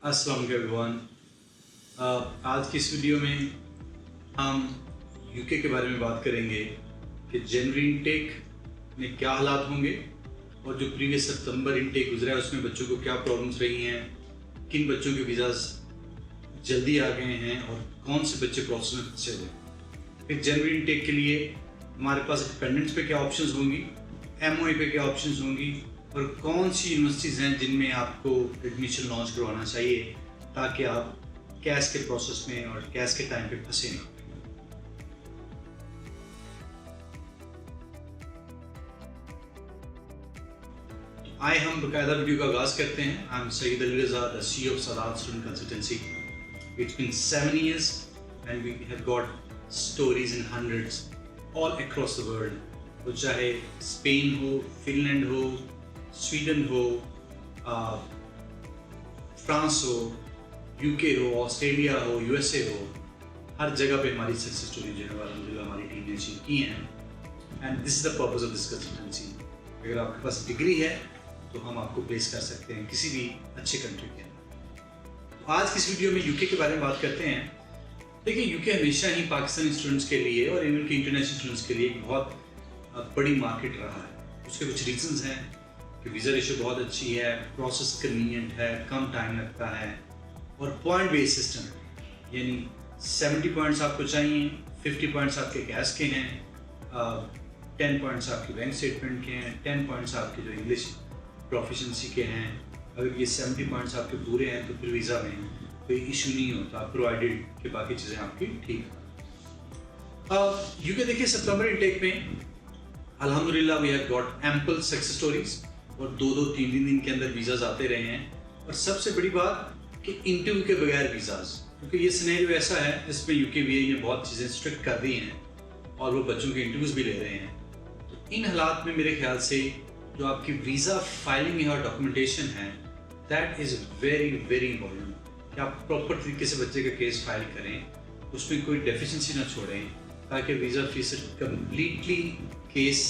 अस्सलाम वालेकुम एवरीवन। आज की इस वीडियो में हम यूके के बारे में बात करेंगे कि जनवरी इनटेक में क्या हालात होंगे और जो प्रीवियस सितंबर इनटेक गुजरा है उसमें बच्चों को क्या प्रॉब्लम्स रही हैं, किन बच्चों के वीज़ाज जल्दी आ गए हैं और कौन से बच्चे प्रोसेस में फंसे हुए। फिर जनवरी इनटेक के लिए हमारे पास डिपेंडेंट्स पे क्या ऑप्शंस होंगी, एमओए पे क्या ऑप्शंस होंगी और कौन सी यूनिवर्सिटीज़ हैं जिनमें आपको एडमिशन लॉन्च करवाना चाहिए ताकि आप कैश के प्रोसेस में और कैश के टाइम पे फंसे ना। आए हम बकायदा वीडियो का आगाज करते हैं। I am Syed Ali Raza, the CEO of Sadat student consultancy. It's been 7 years and we have got stories in hundreds all across the world. तो चाहे स्पेन हो, फिनलैंड हो, स्वीडन हो, फ्रांस हो, यूके हो, ऑस्ट्रेलिया हो, यूएसए हो, हर जगह पे हमारी सक्सेस स्टोरी जो है अल्हम्दुलिल्लाह हमारी टीम ने अचीव की हैं। And this is the purpose of this consultancy. अगर आपके पास डिग्री है तो हम आपको प्लेस कर सकते हैं किसी भी अच्छे कंट्री के अंदर। तो आज की इस वीडियो में यूके के बारे में बात करते हैं। देखिए, यूके हमेशा ही पाकिस्तानी स्टूडेंट्स के लिए और इवन के इंटरनेशनल स्टूडेंट्स के लिए एक बहुत बड़ी मार्केट रहा है। उसके कुछ रीजंस हैं कि वीज़ा रेशो बहुत अच्छी है, प्रोसेस कन्वीनियंट है, कम टाइम लगता है और पॉइंट बेस्ड सिस्टम है। यानी 70 पॉइंट्स आपको चाहिए, 50 पॉइंट्स आपके कैश के हैं, 10 पॉइंट्स आपके बैंक स्टेटमेंट के हैं, 10 पॉइंट्स आपके जो इंग्लिश प्रोफिशेंसी के हैं। अगर ये 70 पॉइंट्स आपके पूरे हैं तो फिर वीज़ा में कोई इशू नहीं होता, प्रोवाइडेड कि बाकी चीज़ें आपकी ठीक हैं। यूके देखिए, सितंबर इनटेक में अल्हम्दुलिल्लाह we have got ample success stories और 2-3 दिन के अंदर वीज़ाज आते रहे हैं। और सबसे बड़ी बात कि इंटरव्यू के बगैर वीज़ाज, क्योंकि ये सिनेरियो ऐसा है जिसमें यूके वीए ने बहुत चीज़ें स्ट्रिक्ट कर दी हैं और वो बच्चों के इंटरव्यूज़ भी ले रहे हैं। तो इन हालात में मेरे ख्याल से जो आपकी वीज़ा फाइलिंग है और डॉक्यूमेंटेशन है, that is very very important कि आप प्रॉपर तरीके से बच्चे का केस फाइल करें, उसमें कोई डेफिशिएंसी ना छोड़ें ताकि वीज़ा फीस कम्प्लीटली केस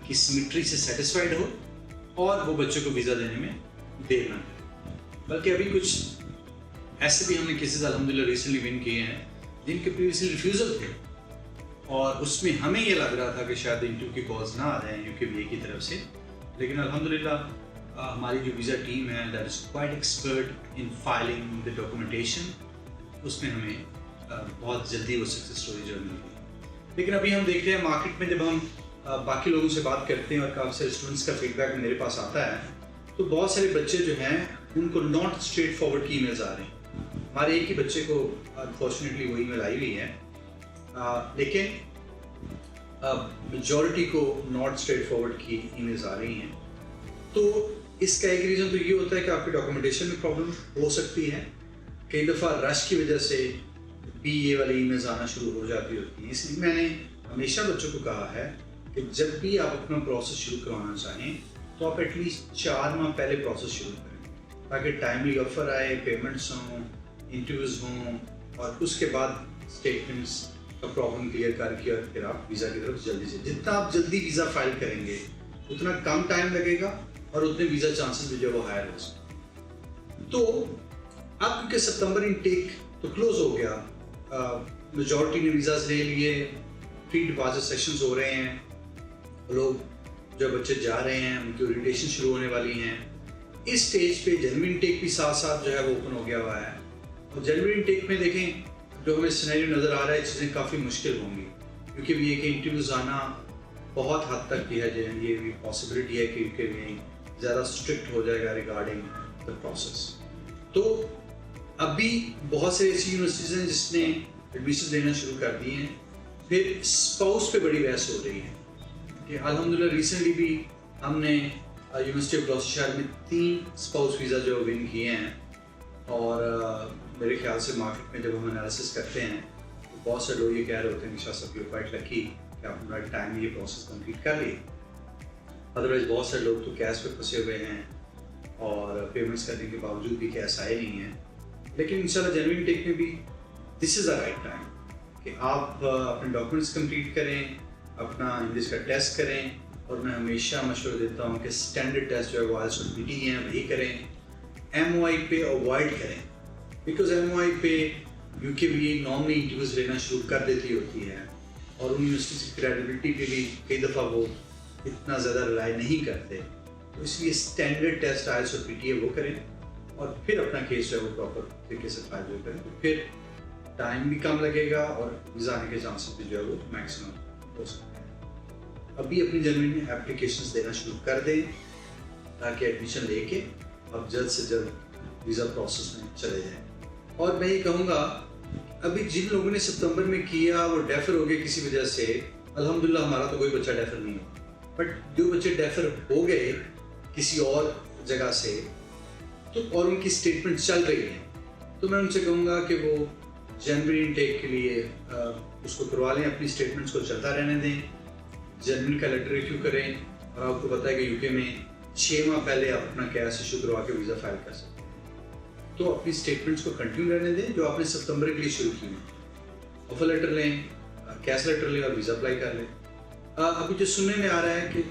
की सिमेट्री से सेटिस्फाइड हो और वो बच्चों को वीज़ा देने में देर ना करें। बल्कि अभी कुछ ऐसे भी हमने केसेस अल्हम्दुलिल्लाह रिसेंटली विन किए हैं जिनके प्रीवियसली रिफ्यूज़ल थे और उसमें हमें ये लग रहा था कि शायद इंटरव्यू की कॉल्स ना आ जाएं यूके वीए की तरफ से, लेकिन अल्हम्दुलिल्लाह हमारी जो वीज़ा टीम है that is quite expert in filing the documentation, उसमें हमें बहुत जल्दी वो सक्सेस स्टोरी जो मिली। लेकिन अभी हम देख रहे हैं मार्केट में, जब हम बाकी लोगों से बात करते हैं और काफ़ी सारे स्टूडेंट्स का फीडबैक मेरे पास आता है, तो बहुत सारे बच्चे जो हैं उनको नॉट स्ट्रेट फॉरवर्ड की ईमेल्स आ रहे हैं। हमारे एक ही बच्चे को अनफॉर्चुनेटली वो ईमेल आई हुई है, लेकिन मेजॉरिटी को नॉट स्ट्रेट फॉरवर्ड की ईमेल्स आ रही हैं। तो इसका एक रीज़न तो ये होता है कि आपकी डॉक्यूमेंटेशन में प्रॉब्लम हो सकती है। कई दफ़ा रश की वजह से भी ये वाली ईमेल्स आना शुरू हो जाती होती हैं। इसलिए मैंने हमेशा बच्चों को कहा है कि जब भी आप अपना प्रोसेस शुरू करवाना चाहें तो आप एटलीस्ट 4 माह पहले प्रोसेस शुरू करें ताकि टाइमली ऑफर आए, पेमेंट्स हों, इंटरव्यूज़ हों और उसके बाद स्टेटमेंट्स का प्रॉब्लम क्लियर करके और फिर आप वीज़ा की तरफ जल्दी से, जितना आप जल्दी वीज़ा फाइल करेंगे उतना कम टाइम लगेगा और उतने वीज़ा चांसेस भी जो वो हायर हो सकते। तो अब क्योंकि सितंबर इनटेक तो क्लोज हो गया, मेजॉरिटी ने वीज़ाज ले लिए, प्री डिपॉजिट सेशंस हो रहे हैं, लोग जो बच्चे जा रहे हैं उनकी ओरिएंटेशन शुरू होने वाली हैं। इस स्टेज पे जनवरी इनटेक भी साथ साथ जो है वो ओपन हो गया हुआ है और जनवरी इनटेक में देखें जो हमें सिनेरियो नज़र आ रहा है, चीज़ें काफ़ी मुश्किल होंगी क्योंकि वी के इंटरव्यूज़ आना बहुत हद तक भी है, ये भी पॉसिबिलिटी है कि ज़्यादा स्ट्रिक्ट हो जाएगा रिगार्डिंग द प्रोसेस। तो अभी बहुत से ऐसी यूनिवर्सिटीज़ हैं जिसने एडमिशन देना शुरू कर दिए हैं। फिर स्पाउस पे बड़ी बहस हो रही है कि अल्हम्दुलिल्लाह रिसेंटली भी हमने यूनिवर्सिटी ऑफ ग्लॉस्टरशायर में 3 स्पाउस वीज़ा जो विन किए हैं और मेरे ख्याल से मार्केट में जब हम एनालिसिस करते हैं तो बहुत से लोग ये कह रहे होते हैं कि शायद सब लोग क्वाइट लकी कि आप अपना टाइम ये प्रोसेस कंप्लीट कर लिए। अदरवाइज बहुत सारे लोग तो कैश पे फंसे हुए हैं और पेमेंट्स करने के बावजूद भी कैश आए नहीं हैं। लेकिन इंशाल्लाह जनवरी इनटेक में भी this is the right time कि आप अपने डॉक्यूमेंट्स कंप्लीट करें, अपना इंग्लिश का टेस्ट करें और मैं हमेशा मशवरा देता हूँ कि स्टैंडर्ड टेस्ट जो है वो IELTS और PTE हैं वही करें। MOI पे अवॉइड करें, बिकॉज MOI पे UKVA नॉर्मली इंटरव्यूज लेना शुरू कर देती होती है और उन यूनिवर्सिटी की क्रेडिबिलिटी पे भी कई दफ़ा वो इतना ज़्यादा रिलाई नहीं करते, तो इसलिए स्टैंडर्ड टेस्ट IELTS और PTA वो करें और फिर अपना केस जो है वो प्रॉपर तरीके से फाइल जो करें, तो फिर टाइम भी कम लगेगा और वीज़ा आने के चांसेस भी जो है वो मैक्सिमम हो सकते हैं। अभी अपनी जनवरी में एप्लीकेशंस देना शुरू कर दें ताकि एडमिशन लेके अब जल्द से जल्द वीज़ा प्रोसेस में चले जाएं। और मैं ये कहूँगा, अभी जिन लोगों ने सितंबर में किया वो डेफर हो गए किसी वजह से, अल्हम्दुलिल्लाह हमारा तो कोई बच्चा डेफर नहीं हुआ, बट जो बच्चे डेफर हो गए किसी और जगह से तो और उनकी स्टेटमेंट चल रही है, तो मैं उनसे कहूँगा कि वो जनवरी इनटेक के लिए उसको करवा लें, अपनी स्टेटमेंट्स को चलता रहने दें, जनवरी का लेटर रिव्यू करें। और आपको पता है कि यूके में 6 माह पहले आप अपना कैश इशू करवा के वीज़ा फाइल कर सकते हैं, तो अपनी स्टेटमेंट्स को कंटिन्यू रहने दें जो आपने सितंबर के लिए शुरू की है। ऑफर लेटर लें, कैश लेटर लें और वीज़ा अप्लाई कर लें। अभी जो सुनने में आ रहा है कि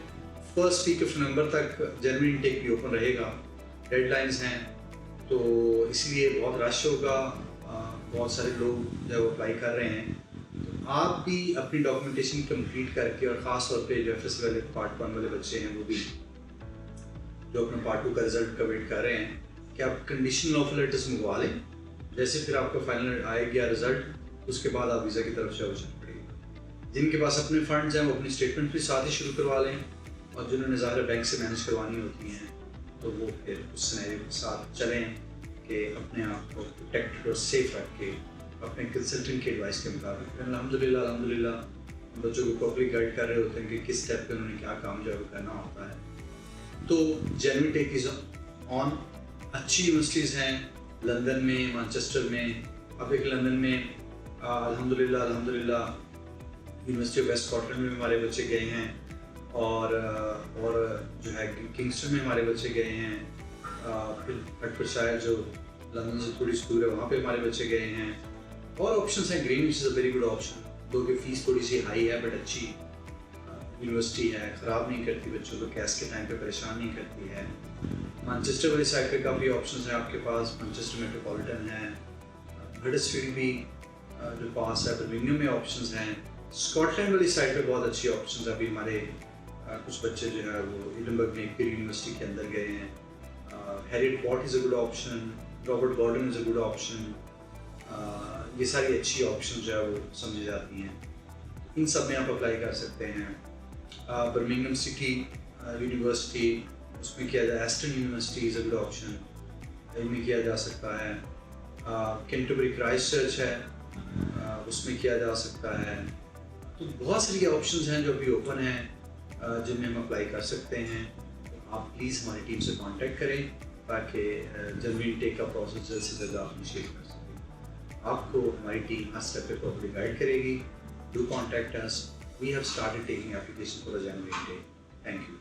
फर्स्ट वीक ऑफ नवंबर तक जनवरी इनटेक भी ओपन रहेगा, डेडलाइंस हैं, तो इसलिए बहुत रश होगा, बहुत सारे लोग जो अप्लाई कर रहे हैं। तो आप भी अपनी डॉक्यूमेंटेशन कंप्लीट करके, और ख़ास तौर पे जो FS वाले पार्ट 1 वाले बच्चे हैं वो भी जो अपना पार्ट 2 का रिजल्ट का वेट कर रहे हैं, कि आप कंडीशनल ऑफर लेटर्स मंगवा लें, जैसे फिर आपका फाइनल आएगा रिजल्ट उसके बाद आप वीज़ा की तरफ से चल पड़ेगी। जिनके पास अपने फंड्स हैं वो अपनी स्टेटमेंट भी साथ ही शुरू करवा लें, और जिन्होंने ज़ाहिर बैंक से मैनेज करवानी होती हैं तो वो फिर उस सिनेरियो के साथ चलें कि अपने आप को प्रोटेक्टेड और सेफ रख के अपने कंसल्टेंट की एडवाइस के मुताबिक अल्हम्दुलिल्लाह बच्चों को प्रॉपर्ली गाइड कर रहे होते हैं कि किस स्टेप पे उन्होंने क्या काम जो है वो करना होता है। तो जनवरी टेक इज ऑन। अच्छी यूनिवर्सिटीज़ हैं लंदन में, मैनचेस्टर में। अब एक लंदन में अल्हम्दुलिल्लाह यूनिवर्सिटी ऑफ वेस्ट स्कॉटलैंड में हमारे बच्चे गए हैं, और जो है किंगस्टन में हमारे बच्चे गए हैं, फिर हटफोर्डशायर जो लंदन से थोड़ी दूर है वहाँ पे हमारे बच्चे गए हैं। और ऑप्शंस हैं, Greenwich is a very good option, दो की फ़ीस थोड़ी सी हाई है बट अच्छी यूनिवर्सिटी है, ख़राब नहीं करती बच्चों को, कैश के टाइम पे परेशान नहीं करती है। मैनचेस्टर वाली साइड पे काफ़ी ऑप्शंस हैं आपके पास, मैनचेस्टर मेट्रोपॉलिटन है, हडर्सफील्ड भी जो पास है, बर्मिंघम में ऑप्शंस हैं। स्कॉटलैंड वाली साइड पे बहुत अच्छी ऑप्शंस हैं। अभी हमारे कुछ बच्चे जो है वो एडिनबर्ग में एक यूनिवर्सिटी के अंदर गए हैं। Heriot Watt is a good option, Robert Gordon is a good option. ये सारी अच्छी ऑप्शन जो है वो समझी जाती हैं, इन सब में आप अप्लाई कर सकते हैं। बर्मिंघम सिटी यूनिवर्सिटी, उसमें किया जाए, Aston university is a good option, इनमें किया जा सकता है। कैंटरबरी क्राइस्टचर्च है, उसमें किया जा सकता है। तो बहुत सारी ऑप्शंस हैं जो अभी ओपन हैं जिनमें हम अप्लाई कर सकते हैं। तो आप प्लीज़ हमारी टीम से कांटेक्ट करें ताकि जनवरी इनटेक का प्रोसेस जल्द से जल्द आप इनिशिएट कर सकें। आपको हमारी टीम हर स्टेप पे प्रॉपर्ली गाइड करेगी। Do contact us, we have started taking application for the January intake. Thank you.